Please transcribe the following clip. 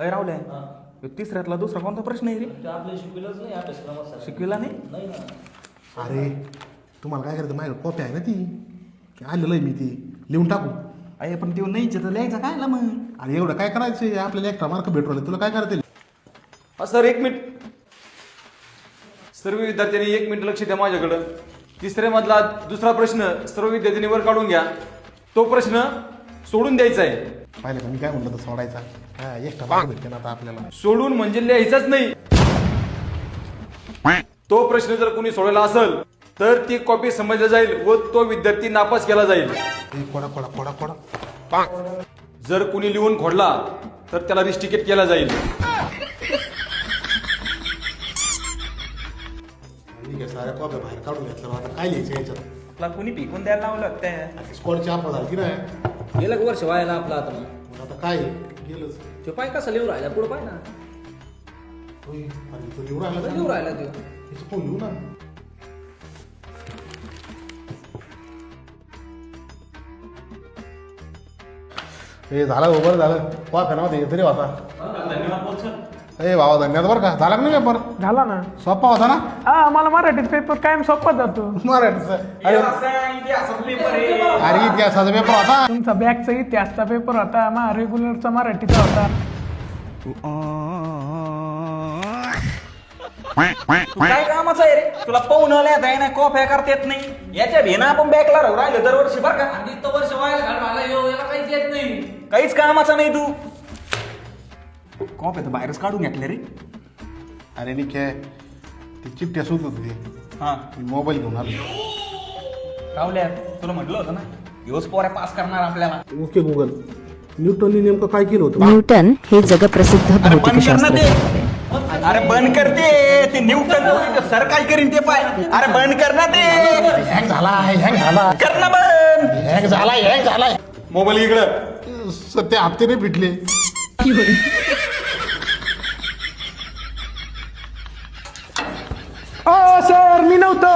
अय रावल्या तिसऱ्यातला दुसरा कोणता प्रश्न आहे रे? आपल्याला शिकविलंच नाही अभ्यासक्रमात. शिकविला नाही? नाही ना. अरे तुम्हाला काय करायचं, माझ्याकडे कॉपी आहे ना ती आलेलं आहे, मी ती लिहून टाकू. अरे पण ते नाहीच तर लिहायचं काय ना मग? अरे एवढं काय करायचं, आपल्याला एक्स्ट्रा मार्क भेटवले, तुला काय करायचं? Sir 1 minute. सर्व विद्यार्थ्यांनी 1 मिनिट लक्ष द्या माझ्याकडं. तिसऱ्या मधला दुसरा प्रश्न सर्व विद्यार्थ्यांनी वर काढून घ्या. तो प्रश्न सोडून द्यायचा आहे. पाहिलं का मी काय म्हणलं, तर सोडायचा. हा एक्स्ट्रा मार्क भेटते ना आता आपल्याला. सोडून म्हणजे लिहायचाच नाही. तो प्रश्न जर कोणी सोडवला असेल तर ती कॉपी समजला जाईल व तो विद्यार्थी नापास केला जाईल. कोडा कोडा कोडा कोडा. जर कोणी लिहून खोडला तर त्याला रिस्टिकेट केला जाईल. ठीक आहे, साऱ्या कॉप्या बाहेर काढून घेतलं. आता काय लिहायचं याच्यात? तुला कोणी फेकून द्यायला लावलं त्या? स्कॉडची आपण झाली ना. गेलं का वर्ष व्हायला आपलं आता मग. मग आता काय गेलंच. तो पाय कसा लिहू राहिला पुढं पाय ना. होय, अरे तो लिहून राहिला का? लिहू राहिला तो. याचं कोण लिहू ना. हे झालं बरं झालं. कॉप्या नव्हते तरी होता. ए भावा धन्यवाद बरं का. झाला का नाही पेपर? झाला ना. सोपा होता ना? हा मला मराठीत पेपर कायम सोपा जातो. मराठीचा. अरे अरे इतिहासाचा पेपर होता. तुमचा बॅगचा इतिहासचा पेपर होता, मा रेग्युलरचा मराठीचा होता. तू काय कामाचं आहे रे? तुला पाहून लिहिता आहे ना, कॉप्या करता येत नाही. याच्या भेना आपण बॅकला राहू राहिलो दरवर्षी बरं का. आणि तो वर्ष व्हायला घालवायला याला काहीच येत नाही. काहीच कामाचा नाही तू. कॉप्या तर बाहेरच काढून घेतले रे. अरे नी काय ती चिठ्ठ्या सुत होती ती. हा मी मोबाईल घेऊन आलो. रावल्या तुला म्हटलं होतं ना, दिवस पोऱ्या पास करणार आपल्याला. ओके गुगल, न्यूटनने नेमकं काय केलं होतं? न्यूटन हे जगप्रसिद्ध अरे बंद कर ना भौतिकशास्त्रज्ञ ते. होते. अरे बंद कर ते न्यूटन सर काय करीन ते पाय. अरे बंद कर ना ते. हँग झाला कर ना बंद. हँग झालाय. मोबाईल इकडं. सत्य हप्ते नाही पिटले. ओ सर मी नव्हतो.